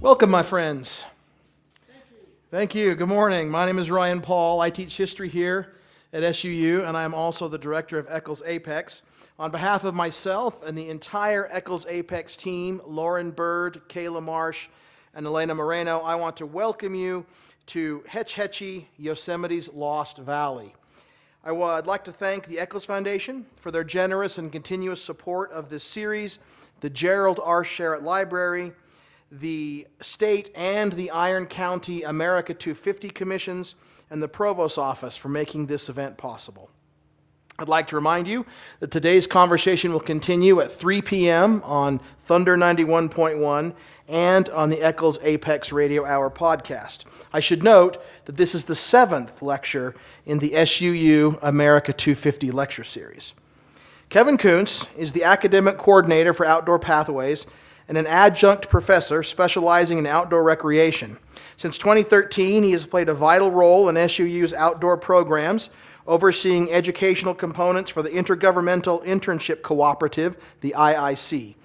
Welcome, my friends. Thank you. Good morning. My name is Ryan Paul. I teach history here at SUU, and I am also the director of Eccles A.P.E.X. On behalf of myself and the entire Eccles A.P.E.X. team, Lauren Bird, Kayla Marsh, and Elena Moreno, I want to welcome you to Hetchy, Yosemite's Lost Valley. I'd like to thank the Eccles Foundation for their generous and continuous support of this series, the Gerald R. Sherritt Library, the State and the Iron County America 250 Commissions, and the Provost's Office for making this event possible. I'd like to remind you that today's conversation will continue at 3 p.m. on Thunder 91.1 and on the Eccles A.P.E.X. Radio Hour podcast. I should note that this is the 7th lecture in the SUU America 250 lecture series. Kevin Koontz is the academic coordinator for Outdoor Pathways and an adjunct professor specializing in outdoor recreation. Since 2013, he has played a vital role in SUU's outdoor programs, overseeing educational components for the Intergovernmental Internship Cooperative, the IIC,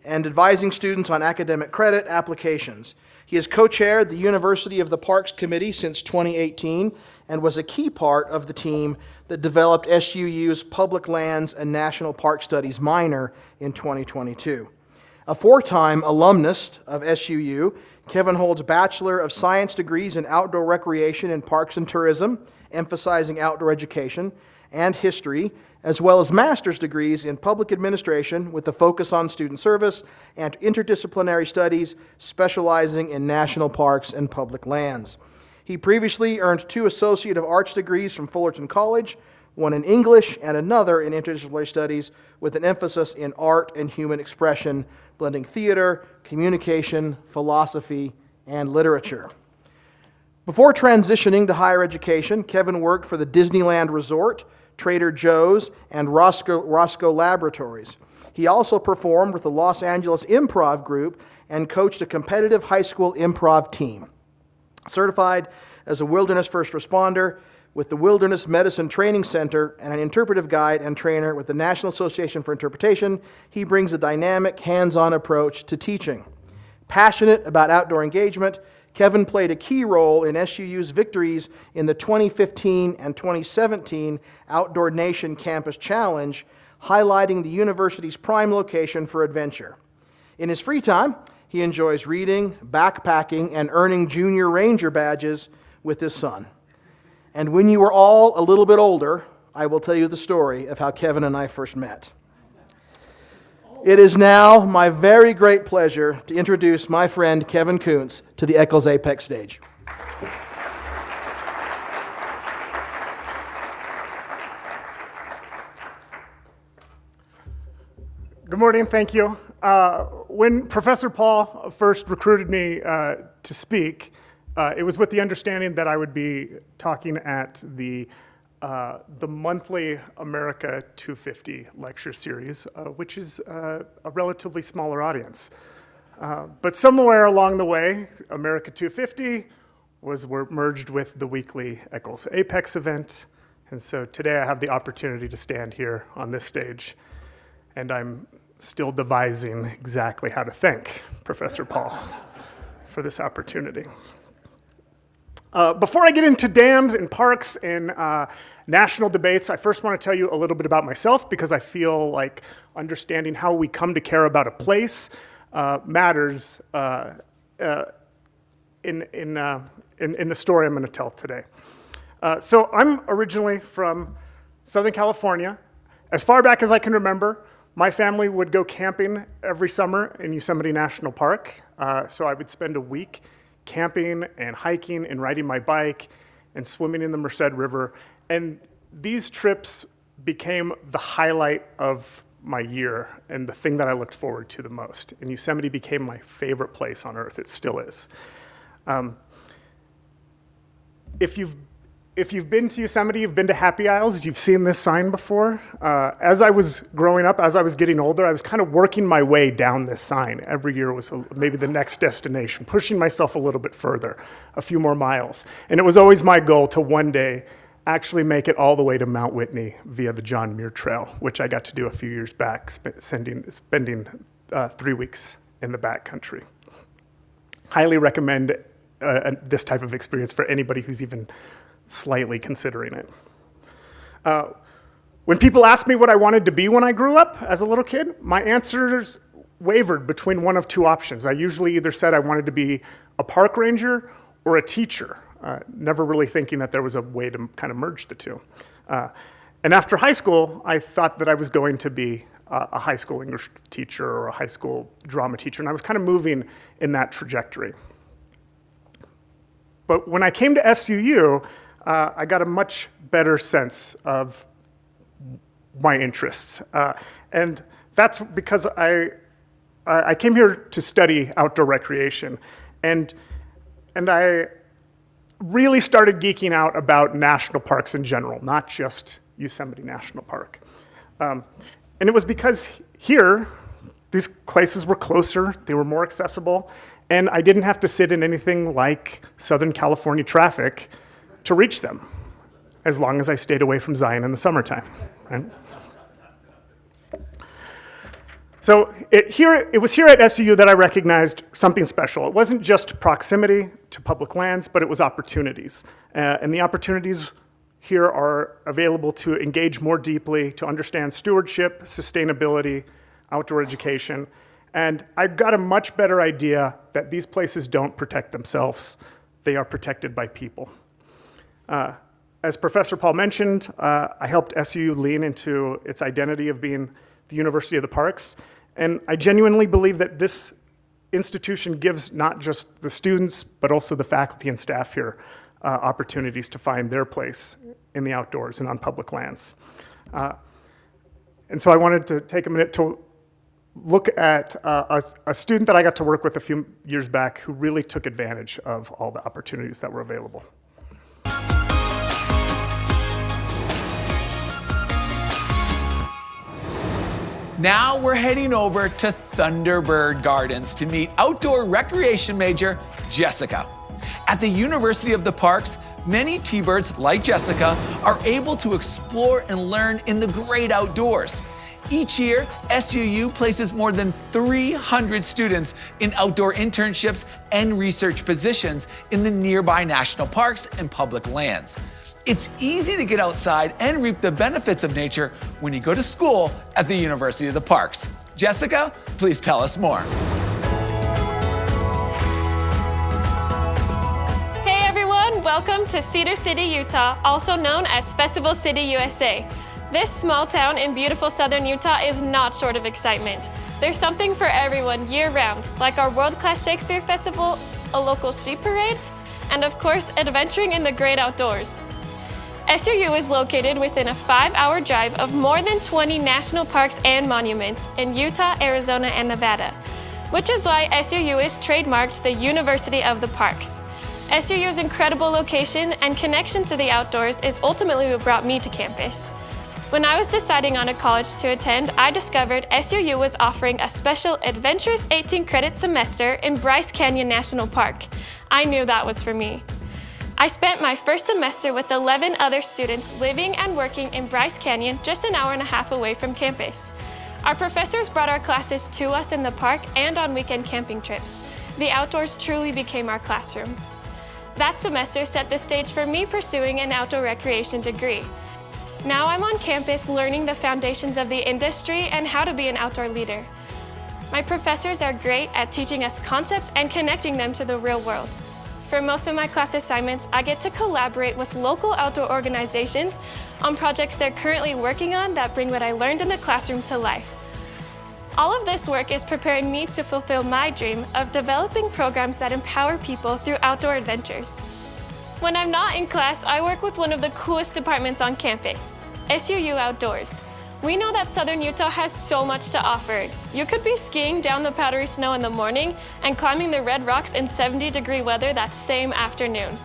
and advising students on academic credit applications. He has co-chaired the University of the Parks Committee since 2018 and was a key part of the team that developed SUU's Public Lands and National Park Studies minor in 2022. A four-time alumnus of SUU, Kevin holds Bachelor of Science degrees in Outdoor Recreation and Parks and Tourism, emphasizing outdoor education and history, as well as master's degrees in Public Administration with a focus on student service and interdisciplinary studies, specializing in national parks and public lands. He previously earned 2 Associate of Arts degrees from Fullerton College, one in English and another in interdisciplinary studies with an emphasis in art and human expression, blending theater, communication, philosophy, and literature. Before transitioning to higher education, Kevin worked for the Disneyland Resort, Trader Joe's, and Roscoe Laboratories. He also performed with the Los Angeles Improv Group and coached a competitive high school improv team. Certified as a wilderness first responder with the Wilderness Medicine Training Center and an interpretive guide and trainer with the National Association for Interpretation, he brings a dynamic, hands-on approach to teaching. Passionate about outdoor engagement, Kevin played a key role in SUU's victories in the 2015 and 2017 Outdoor Nation Campus Challenge, highlighting the university's prime location for adventure. In his free time, he enjoys reading, backpacking, and earning junior ranger badges with his son. And when you are all a little bit older, I will tell you the story of how Kevin and I first met. It is now my very great pleasure to introduce my friend Kevin Koontz to the Eccles A.P.E.X. stage. Good morning, thank you. When Professor Paul first recruited me to speak, it was with the understanding that I would be talking at the monthly America 250 lecture series, which is a relatively smaller audience. But somewhere along the way, America 250 was merged with the weekly Eccles A.P.E.X. event. And so today I have the opportunity to stand here on this stage, and I'm still devising exactly how to thank Professor Paul for this opportunity. Before I get into dams and parks and national debates, I first want to tell you a little bit about myself, because I feel like understanding how we come to care about a place matters in the story I'm going to tell today. So I'm originally from Southern California. As far back as I can remember, my family would go camping every summer in Yosemite National Park. So I would spend a week camping and hiking and riding my bike and swimming in the Merced River. And these trips became the highlight of my year and the thing that I looked forward to the most. And Yosemite became my favorite place on earth. It still is. If you've been to Yosemite, you've been to Happy Isles, you've seen this sign before. As I was growing up, as I was getting older, I was kind of working my way down this sign. Every year was maybe the next destination, pushing myself a little bit further, a few more miles. And it was always my goal to one day actually make it all the way to Mount Whitney via the John Muir Trail, which I got to do a few years back, spending 3 weeks in the backcountry. highly recommend this type of experience for anybody who's even slightly considering it. When people asked me what I wanted to be when I grew up as a little kid, my answers wavered between one of two options. I usually either said I wanted to be a park ranger or a teacher, never really thinking that there was a way to kind of merge the two. And after high school, I thought that I was going to be a high school English teacher or a high school drama teacher, and I was kind of moving in that trajectory. But when I came to SUU, I got a much better sense of my interests. And that's because I came here to study outdoor recreation. And I really started geeking out about national parks in general, not just Yosemite National Park. And it was because here, these places were closer, they were more accessible, and I didn't have to sit in anything like Southern California traffic to reach them, as long as I stayed away from Zion in the summertime. Right? So it was here at SUU that I recognized something special. It wasn't just proximity to public lands, but it was opportunities. And the opportunities here are available to engage more deeply, to understand stewardship, sustainability, outdoor education. And I got a much better idea that these places don't protect themselves. They are protected by people. As Professor Paul mentioned, I helped SUU lean into its identity of being the University of the Parks. And I genuinely believe that this institution gives not just the students, but also the faculty and staff here opportunities to find their place in the outdoors and on public lands. And so I wanted to take a minute to look at a student that I got to work with a few years back who really took advantage of all the opportunities that were available. Now we're heading over to Thunderbird Gardens to meet outdoor recreation major Jessica. At the University of the Parks, many T-birds like Jessica are able to explore and learn in the great outdoors. Each year, SUU places more than 300 students in outdoor internships and research positions in the nearby national parks and public lands. It's easy to get outside and reap the benefits of nature when you go to school at the University of the Parks. Jessica, please tell us more. Hey everyone, welcome to Cedar City, Utah, also known as Festival City, USA. This small town in beautiful southern Utah is not short of excitement. There's something for everyone year-round, like our world-class Shakespeare Festival, a local sheep parade, and of course, adventuring in the great outdoors. SUU is located within a 5-hour drive of more than 20 national parks and monuments in Utah, Arizona, and Nevada, which is why SUU is trademarked the University of the Parks. SUU's incredible location and connection to the outdoors is ultimately what brought me to campus. When I was deciding on a college to attend, I discovered SUU was offering a special adventurous 18-credit semester in Bryce Canyon National Park. I knew that was for me. I spent my first semester with 11 other students living and working in Bryce Canyon, just an hour and a half away from campus. Our professors brought our classes to us in the park and on weekend camping trips. The outdoors truly became our classroom. That semester set the stage for me pursuing an outdoor recreation degree. Now I'm on campus learning the foundations of the industry and how to be an outdoor leader. My professors are great at teaching us concepts and connecting them to the real world. For most of my class assignments, I get to collaborate with local outdoor organizations on projects they're currently working on that bring what I learned in the classroom to life. All of this work is preparing me to fulfill my dream of developing programs that empower people through outdoor adventures. When I'm not in class, I work with one of the coolest departments on campus, SUU Outdoors. We know that Southern Utah has so much to offer. You could be skiing down the powdery snow in the morning and climbing the red rocks in 70-degree weather that same afternoon.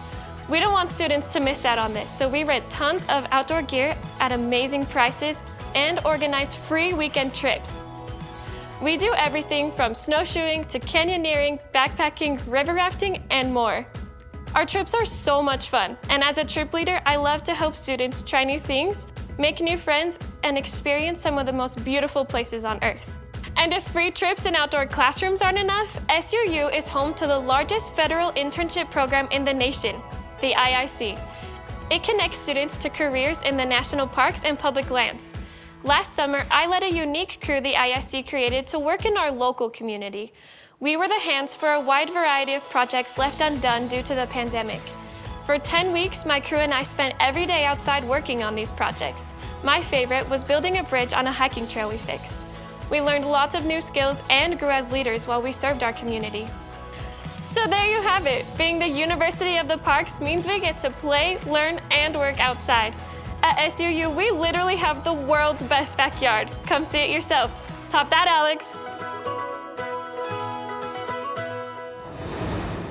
We don't want students to miss out on this, so we rent tons of outdoor gear at amazing prices and organize free weekend trips. We do everything from snowshoeing to canyoneering, backpacking, river rafting, and more. Our trips are so much fun, and as a trip leader, I love to help students try new things, make new friends, and experience some of the most beautiful places on earth. And if free trips and outdoor classrooms aren't enough, SUU is home to the largest federal internship program in the nation, the IIC. It connects students to careers in the national parks and public lands. Last summer, I led a unique crew the IIC created to work in our local community. We were the hands for a wide variety of projects left undone due to the pandemic. For 10 weeks, my crew and I spent every day outside working on these projects. My favorite was building a bridge on a hiking trail we fixed. We learned lots of new skills and grew as leaders while we served our community. So there you have it. Being the University of the Parks means we get to play, learn, and work outside. At SUU, we literally have the world's best backyard. Come see it yourselves. Top that, Alex.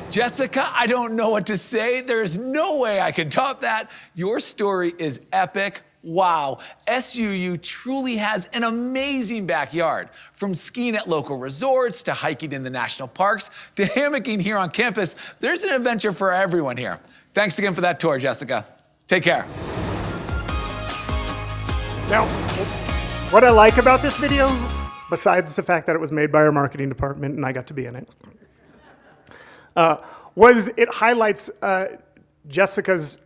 Jessica, I don't know what to say. There's no way I can top that. Your story is epic. Wow, SUU truly has an amazing backyard. From skiing at local resorts, to hiking in the national parks, to hammocking here on campus, there's an adventure for everyone here. Thanks again for that tour, Jessica. Take care. Now, what I like about this video, besides the fact that it was made by our marketing department and I got to be in it, was it highlights Jessica was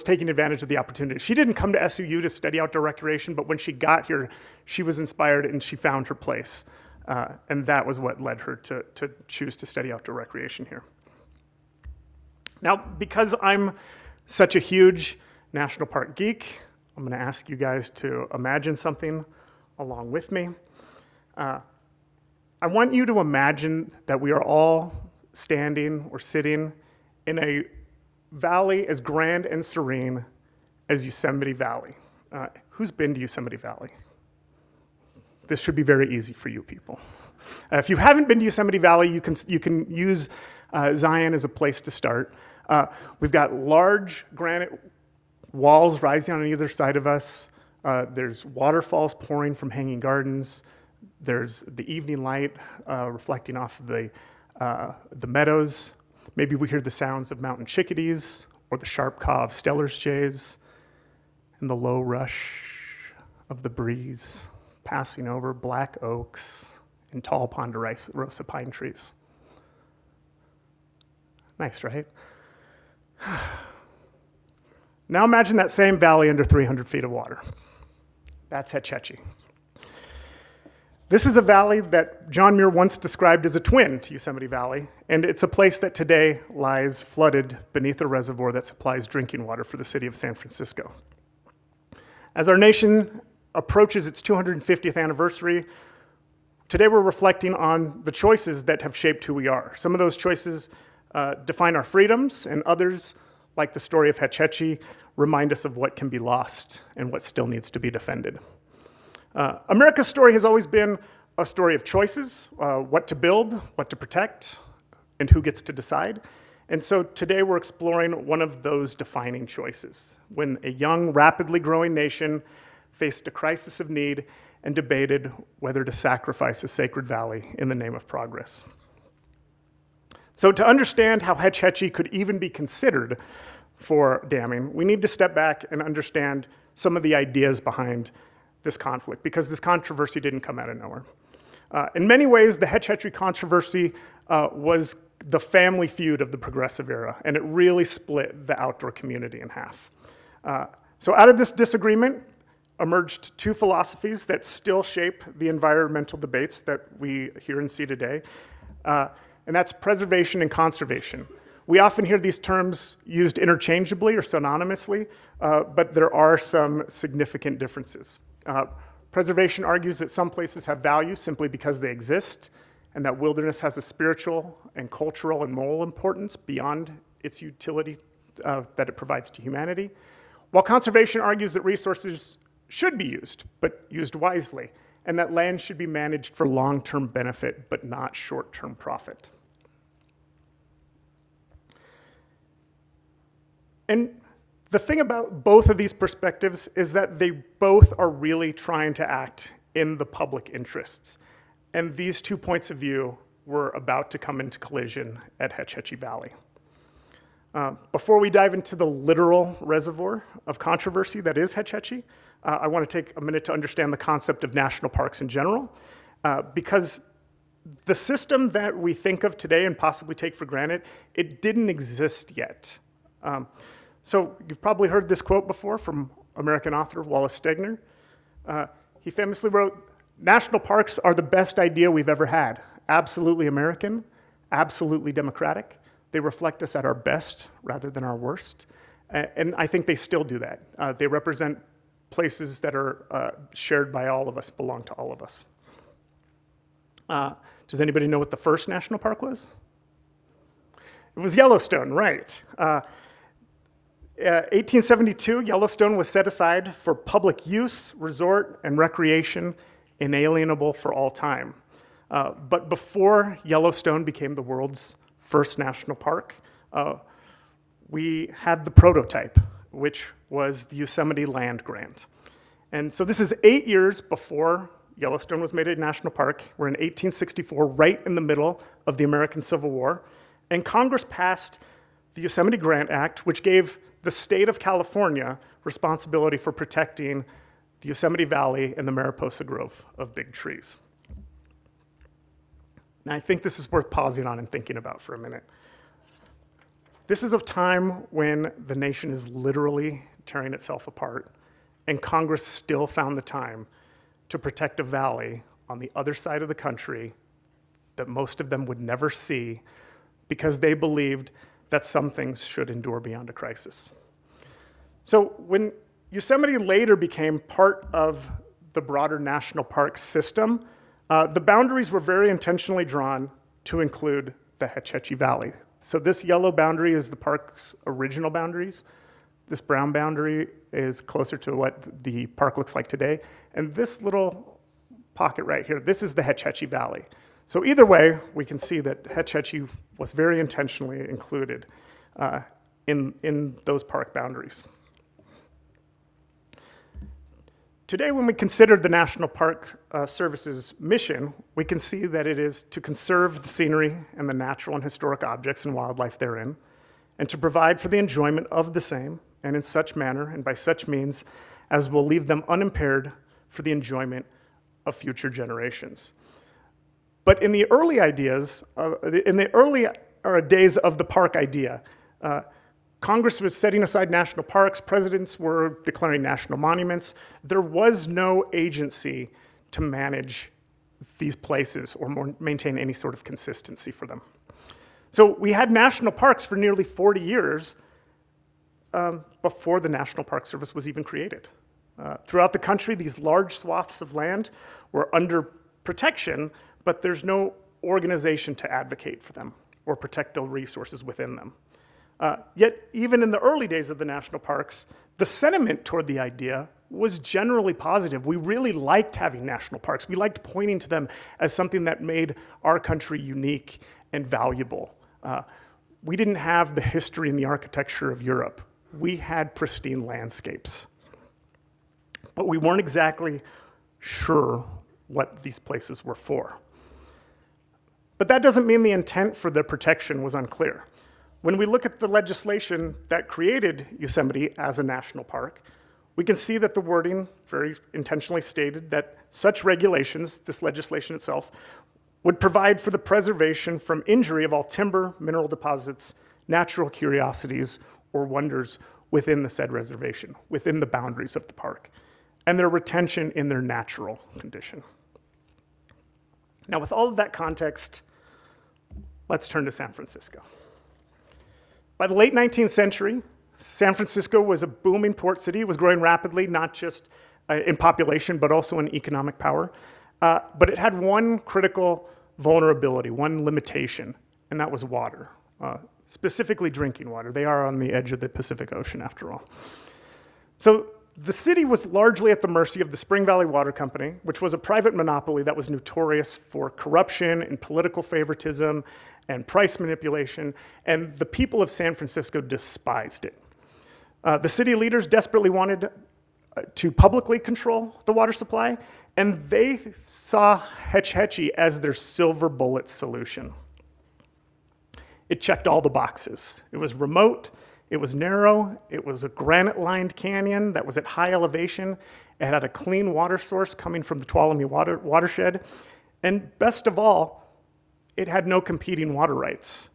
taking advantage of the opportunity. She didn't come to SUU to study outdoor recreation, but when she got here, she was inspired and she found her place. And that was what led her to choose to study outdoor recreation here. Now, because I'm such a huge national park geek, I'm gonna ask you guys to imagine something along with me. I want you to imagine that we are all standing or sitting in a valley as grand and serene as Yosemite Valley. Who's been to Yosemite Valley? This should be very easy for you people. If you haven't been to Yosemite Valley, you can use Zion as a place to start. We've got large granite walls rising on either side of us. There's waterfalls pouring from hanging gardens. There's the evening light reflecting off the meadows. Maybe we hear the sounds of mountain chickadees or the sharp caw of Steller's jays and the low rush of the breeze passing over black oaks and tall ponderosa pine trees. Nice, right? Now imagine that same valley under 300 feet of water. That's Hetchy. This is a valley that John Muir once described as a twin to Yosemite Valley, and it's a place that today lies flooded beneath a reservoir that supplies drinking water for the city of San Francisco. As our nation approaches its 250th anniversary, today we're reflecting on the choices that have shaped who we are. Some of those choices define our freedoms, and others, like the story of Hetchy, remind us of what can be lost and what still needs to be defended. America's story has always been a story of choices, what to build, what to protect, and who gets to decide. And so today we're exploring one of those defining choices, when a young, rapidly growing nation faced a crisis of need and debated whether to sacrifice a sacred valley in the name of progress. So to understand how Hetchy could even be considered for damming, we need to step back and understand some of the ideas behind this conflict, because this controversy didn't come out of nowhere. In many ways, the Hetchy controversy was the family feud of the progressive era, and it really split the outdoor community in half. So out of this disagreement emerged two philosophies that still shape the environmental debates that we hear and see today, and that's preservation and conservation. We often hear these terms used interchangeably or synonymously, but there are some significant differences. Preservation argues that some places have value simply because they exist, and that wilderness has a spiritual and cultural and moral importance beyond its utility that it provides to humanity, while conservation argues that resources should be used, but used wisely, and that land should be managed for long-term benefit, but not short-term profit. And the thing about both of these perspectives is that they both are really trying to act in the public interests. And these 2 points of view were about to come into collision at Hetchy Valley. Before we dive into the literal reservoir of controversy that is Hetchy, I want to take a minute to understand the concept of national parks in general, because the system that we think of today and possibly take for granted, it didn't exist yet. So you've probably heard this quote before from American author Wallace Stegner. He famously wrote, "National parks are the best idea we've ever had. Absolutely American, absolutely democratic. They reflect us at our best rather than our worst." And I think they still do that. They represent places that are shared by all of us, belong to all of us. Does anybody know what the first national park was? It was Yellowstone, right. 1872, Yellowstone was set aside for public use, resort, and recreation, inalienable for all time. But before Yellowstone became the world's first national park, we had the prototype, which was the Yosemite land grant. And so this is 8 years before Yellowstone was made a national park. We're in 1864, right in the middle of the American Civil War. And Congress passed the Yosemite Grant Act, which gave the state of California responsibility for protecting the Yosemite Valley and the Mariposa Grove of big trees. Now, I think this is worth pausing on and thinking about for a minute. This is a time when the nation is literally tearing itself apart, and Congress still found the time to protect a valley on the other side of the country that most of them would never see because they believed that some things should endure beyond a crisis. So when Yosemite later became part of the broader national park system, the boundaries were very intentionally drawn to include the Hetchy Valley. So this yellow boundary is the park's original boundaries. This brown boundary is closer to what the park looks like today. And this little pocket right here, this is the Hetchy Valley. So either way, we can see that Hetchy was very intentionally included in those park boundaries. Today, when we consider the National Park Service's mission, we can see that it is to conserve the scenery and the natural and historic objects and wildlife therein, and to provide for the enjoyment of the same, and in such manner and by such means as will leave them unimpaired for the enjoyment of future generations. But in the early days of the park idea, Congress was setting aside national parks, presidents were declaring national monuments. There was no agency to manage these places or maintain any sort of consistency for them. So we had national parks for nearly 40 years before the National Park Service was even created. Throughout the country, these large swaths of land were under protection, but there's no organization to advocate for them or protect the resources within them. Yet, even in the early days of the national parks, the sentiment toward the idea was generally positive. We really liked having national parks. We liked pointing to them as something that made our country unique and valuable. We didn't have the history and the architecture of Europe. We had pristine landscapes. But we weren't exactly sure what these places were for. But that doesn't mean the intent for the protection was unclear. When we look at the legislation that created Yosemite as a national park, we can see that the wording very intentionally stated that such regulations, this legislation itself, would provide for the preservation from injury of all timber, mineral deposits, natural curiosities, or wonders within the said reservation, within the boundaries of the park, and their retention in their natural condition. Now, with all of that context, let's turn to San Francisco. By the late 19th century, San Francisco was a booming port city. It was growing rapidly, not just in population, but also in economic power. But it had one critical vulnerability, one limitation, and that was water, specifically drinking water. They are on the edge of the Pacific Ocean, after all. So the city was largely at the mercy of the Spring Valley Water Company, which was a private monopoly that was notorious for corruption and political favoritism and price manipulation, and the people of San Francisco despised it. The city leaders desperately wanted to publicly control the water supply, and they saw Hetchy as their silver bullet solution. It checked all the boxes. It was remote, it was narrow, it was a granite-lined canyon that was at high elevation, It had a clean water source coming from the Tuolumne watershed. And best of all, it had no competing water rights.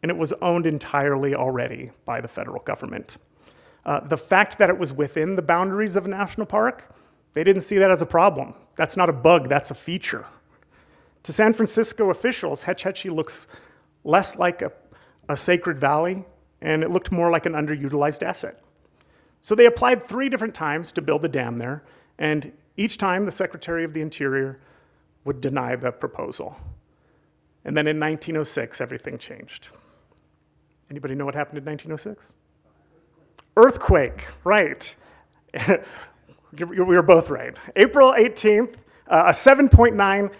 And it was owned entirely already by the federal government. The fact that it was within the boundaries of a national park, they didn't see that as a problem. That's not a bug, that's a feature. To San Francisco officials, Hetchy looks less like a sacred valley, and it looked more like an underutilized asset. So they applied 3 different times to build a dam there, and each time the Secretary of the Interior would deny the proposal. And then in 1906, everything changed. Anybody know what happened in 1906? Earthquake, right. We were both right. April 18th, a 7.9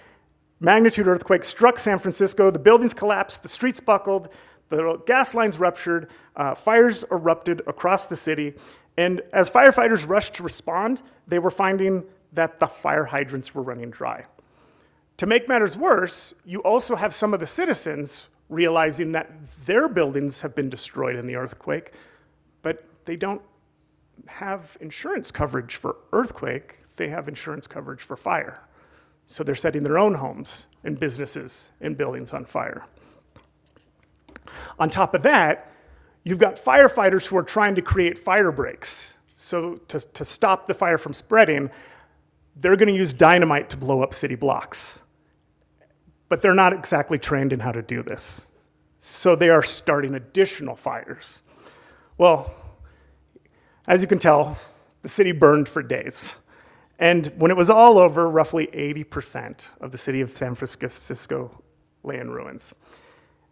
magnitude earthquake struck San Francisco. The buildings collapsed, the streets buckled, the gas lines ruptured, fires erupted across the city. And as firefighters rushed to respond, they were finding that the fire hydrants were running dry. To make matters worse, you also have some of the citizens realizing that their buildings have been destroyed in the earthquake, but they don't have insurance coverage for earthquake, they have insurance coverage for fire. So they're setting their own homes and businesses and buildings on fire. On top of that, you've got firefighters who are trying to create fire breaks. So to stop the fire from spreading, they're going to use dynamite to blow up city blocks. But they're not exactly trained in how to do this. So they are starting additional fires. Well, as you can tell, the city burned for days. And when it was all over, roughly 80% of the city of San Francisco lay in ruins.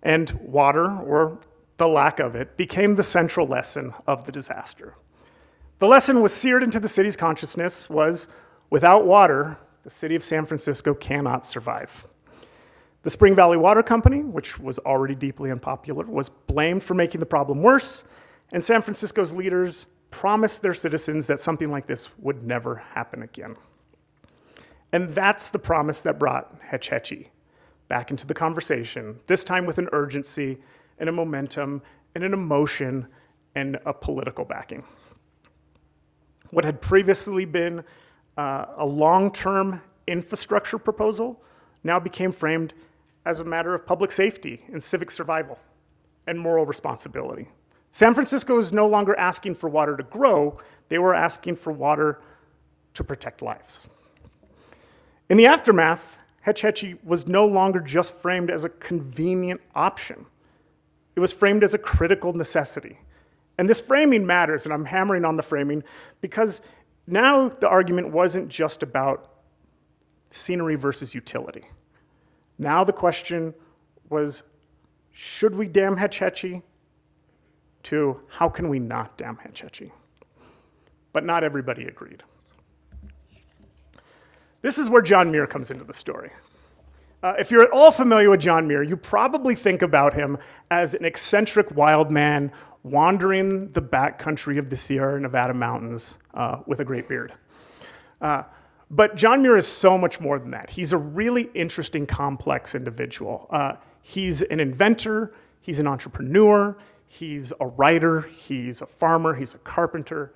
And water, or the lack of it, became the central lesson of the disaster. The lesson was seared into the city's consciousness was, without water, the city of San Francisco cannot survive. The Spring Valley Water Company, which was already deeply unpopular, was blamed for making the problem worse, and San Francisco's leaders promised their citizens that something like this would never happen again. And that's the promise that brought Hetchy back into the conversation, this time with an urgency and a momentum and an emotion and a political backing. What had previously been a long-term infrastructure proposal now became framed as a matter of public safety and civic survival and moral responsibility. San Francisco is no longer asking for water to grow, they were asking for water to protect lives. In the aftermath, Hetchy was no longer just framed as a convenient option. It was framed as a critical necessity. And this framing matters, and I'm hammering on the framing, because now the argument wasn't just about scenery versus utility. Now the question was, should we dam Hetchy? To how can we not dam Hetchy? But not everybody agreed. This is where John Muir comes into the story. If you're at all familiar with John Muir, you probably think about him as an eccentric wild man wandering the backcountry of the Sierra Nevada mountains with a great beard. But John Muir is so much more than that. He's a really interesting, complex individual. He's an inventor, he's an entrepreneur, he's a writer, he's a farmer, he's a carpenter.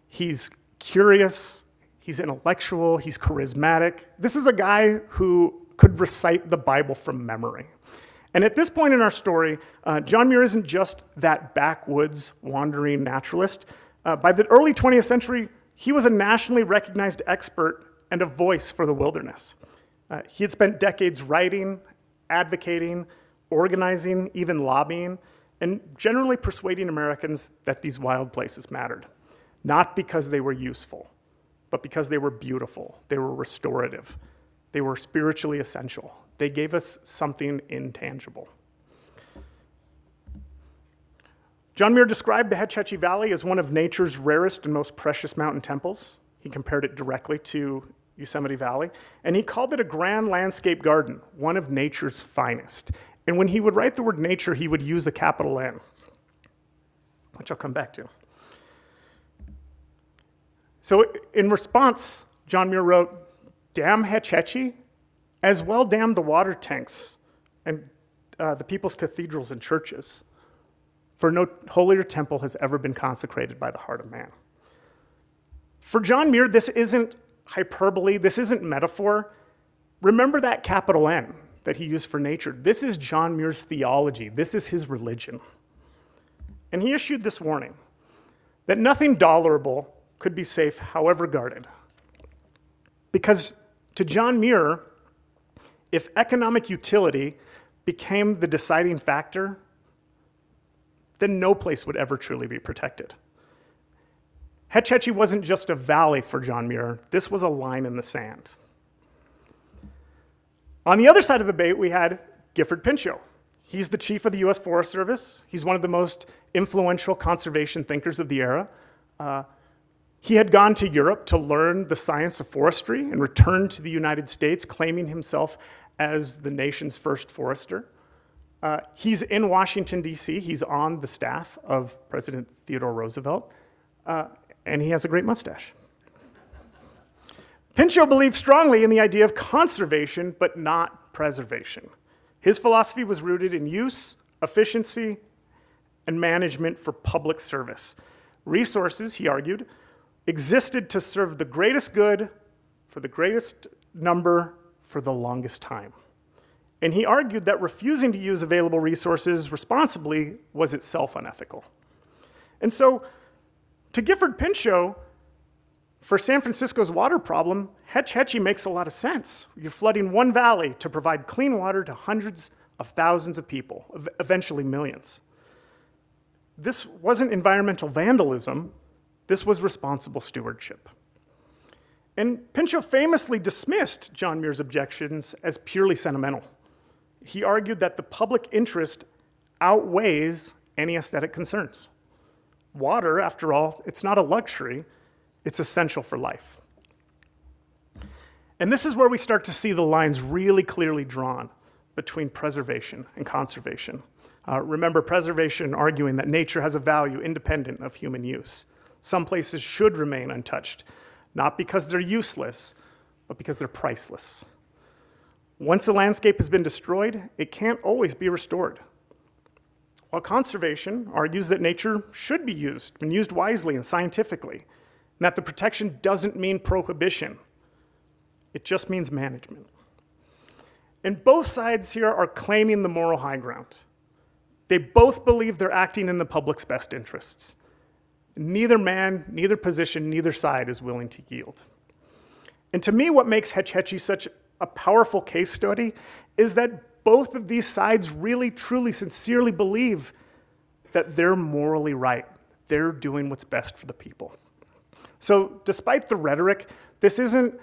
He's curious, he's intellectual, he's charismatic. This is a guy who could recite the Bible from memory. And at this point in our story, John Muir isn't just that backwoods wandering naturalist. By the early 20th century, he was a nationally recognized expert and a voice for the wilderness. He had spent decades writing, advocating, organizing, even lobbying, and generally persuading Americans that these wild places mattered. Not because they were useful, but because they were beautiful, they were restorative, they were spiritually essential. They gave us something intangible. John Muir described the Hetchy Valley as one of nature's rarest and most precious mountain temples. He compared it directly to Yosemite Valley, and he called it a grand landscape garden, one of nature's finest. And when he would write the word nature, he would use a capital N, which I'll come back to. So in response, John Muir wrote, "Dam Hetchy, as well dam the water tanks and the people's cathedrals and churches, for no holier temple has ever been consecrated by the heart of man." For John Muir, this isn't hyperbole, this isn't metaphor. Remember that capital N that he used for nature. This is John Muir's theology. This is his religion. And he issued this warning that nothing dollarable could be safe, however guarded. Because to John Muir, if economic utility became the deciding factor, then no place would ever truly be protected. Hetchy wasn't just a valley for John Muir. This was a line in the sand. On the other side of the debate, we had Gifford Pinchot. He's the chief of the U.S. Forest Service. He's one of the most influential conservation thinkers of the era. He had gone to Europe to learn the science of forestry and returned to the United States, claiming himself as the nation's first forester. He's in Washington, D.C. He's on the staff of President Theodore Roosevelt, and he has a great mustache. Pinchot believed strongly in the idea of conservation, but not preservation. His philosophy was rooted in use, efficiency, and management for public service. Resources, he argued, existed to serve the greatest good for the greatest number for the longest time. And he argued that refusing to use available resources responsibly was itself unethical. And so, to Gifford Pinchot, for San Francisco's water problem, Hetchy makes a lot of sense. You're flooding one valley to provide clean water to hundreds of thousands of people, eventually millions. This wasn't environmental vandalism, this was responsible stewardship. And Pinchot famously dismissed John Muir's objections as purely sentimental. He argued that the public interest outweighs any aesthetic concerns. Water, after all, it's not a luxury, it's essential for life. And this is where we start to see the lines really clearly drawn between preservation and conservation. Remember, preservation arguing that nature has a value independent of human use. Some places should remain untouched, not because they're useless, but because they're priceless. Once a landscape has been destroyed, it can't always be restored. While conservation argues that nature should be used, and used wisely and scientifically, and that the protection doesn't mean prohibition, it just means management. And both sides here are claiming the moral high ground. They both believe they're acting in the public's best interests. Neither man, neither position, neither side is willing to yield. And to me, what makes Hetchy such a powerful case study is that both of these sides really, truly, sincerely believe that they're morally right. They're doing what's best for the people. So despite the rhetoric, this isn't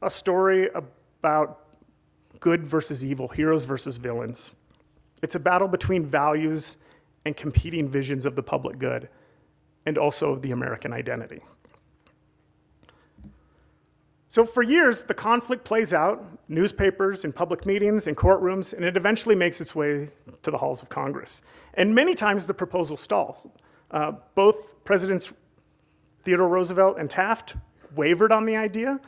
a story about good versus evil, heroes versus villains. It's a battle between values and competing visions of the public good, and also the American identity. So for years, the conflict plays out, newspapers, in public meetings, in courtrooms, and it eventually makes its way to the halls of Congress. And many times the proposal stalls. Both Presidents Theodore Roosevelt and Taft wavered on the idea.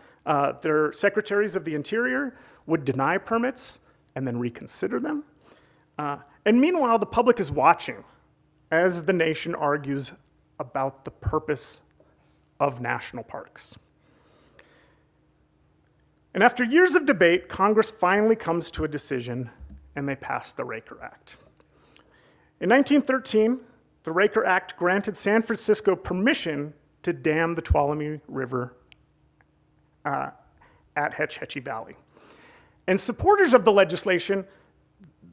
Their secretaries of the Interior would deny permits and then reconsider them. And meanwhile, the public is watching as the nation argues about the purpose of national parks. And after years of debate, Congress finally comes to a decision and they pass the Raker Act. In 1913, the Raker Act granted San Francisco permission to dam the Tuolumne River at Hetchy Valley. And supporters of the legislation,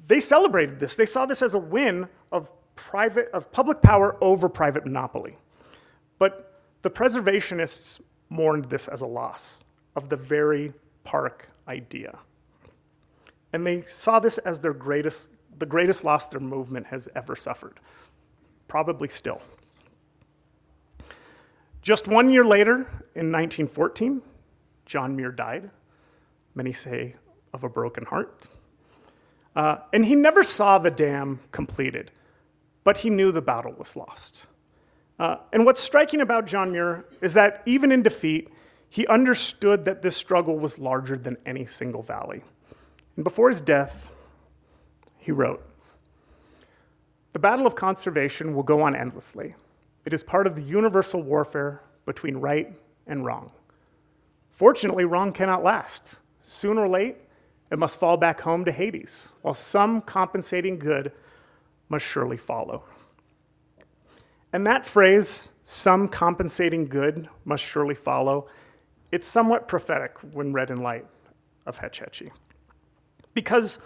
they celebrated this. They saw this as a win of public power over private monopoly. But the preservationists mourned this as a loss of the very park idea. And they saw this as the greatest loss their movement has ever suffered, probably still. Just 1 year later, in 1914, John Muir died. Many say of a broken heart. And he never saw the dam completed, but he knew the battle was lost. And what's striking about John Muir is that even in defeat, he understood that this struggle was larger than any single valley. And before his death, he wrote, "The battle of conservation will go on endlessly. It is part of the universal warfare between right and wrong. Fortunately, wrong cannot last. Sooner or late, it must fall back home to Hades, while some compensating good must surely follow. And that phrase, some compensating good must surely follow, it's somewhat prophetic when read in light of Hetchy. Because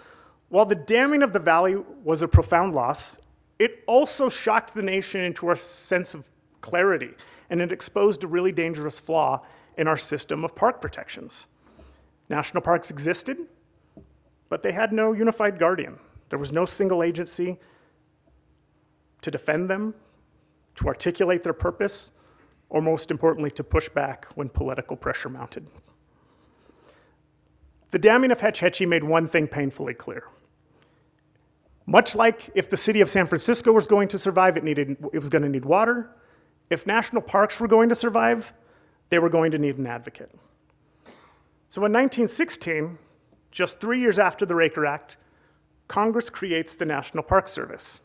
while the damming of the valley was a profound loss, it also shocked the nation into our sense of clarity, and it exposed a really dangerous flaw in our system of park protections. National parks existed, but they had no unified guardian. There was no single agency to defend them, to articulate their purpose, or most importantly, to push back when political pressure mounted. The damming of Hetchy made one thing painfully clear. Much like if the city of San Francisco was going to survive, it was going to need water. If national parks were going to survive, they were going to need an advocate. So in 1916, just 3 years after the Raker Act, Congress creates the National Park Service.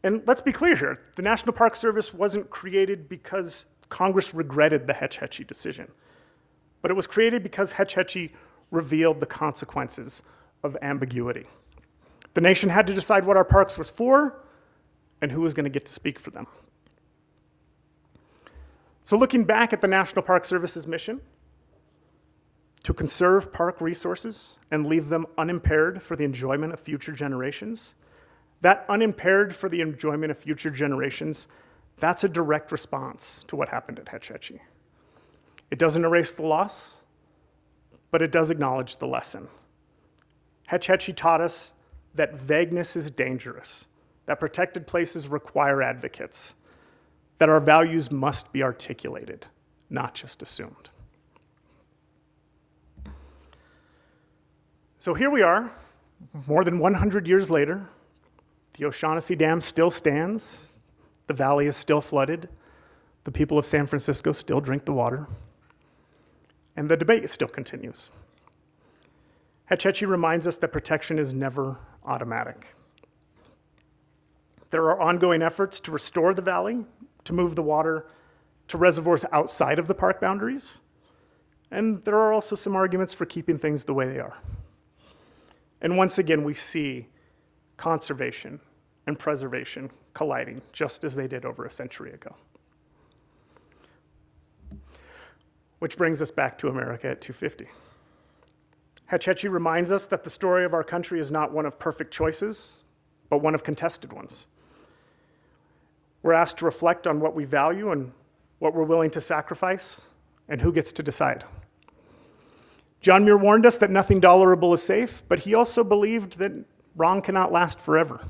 And let's be clear here, the National Park Service wasn't created because Congress regretted the Hetchy decision, but it was created because Hetchy revealed the consequences of ambiguity. The nation had to decide what our parks was for and who was going to get to speak for them. So looking back at the National Park Service's mission, to conserve park resources and leave them unimpaired for the enjoyment of future generations, that unimpaired for the enjoyment of future generations, that's a direct response to what happened at Hetchy. It doesn't erase the loss, but it does acknowledge the lesson. Hetchy taught us that vagueness is dangerous, that protected places require advocates, that our values must be articulated, not just assumed. So here we are, more than 100 years later. The O'Shaughnessy Dam still stands. The valley is still flooded. The people of San Francisco still drink the water. And the debate still continues. Hetchy reminds us that protection is never automatic. There are ongoing efforts to restore the valley, to move the water to reservoirs outside of the park boundaries. And there are also some arguments for keeping things the way they are. And once again, we see conservation and preservation colliding, just as they did over a century ago. Which brings us back to America at 250. Hetchy reminds us that the story of our country is not one of perfect choices, but one of contested ones. We're asked to reflect on what we value and what we're willing to sacrifice, and who gets to decide. John Muir warned us that nothing tolerable is safe, but he also believed that wrong cannot last forever.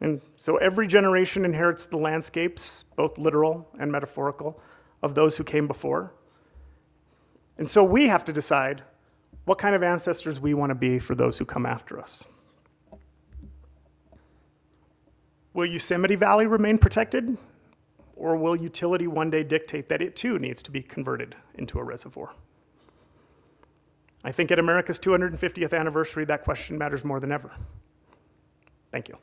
And so every generation inherits the landscapes, both literal and metaphorical, of those who came before. And so we have to decide what kind of ancestors we want to be for those who come after us. Will Yosemite Valley remain protected? Or will utility one day dictate that it too needs to be converted into a reservoir? I think at America's 250th anniversary, that question matters more than ever. Thank you.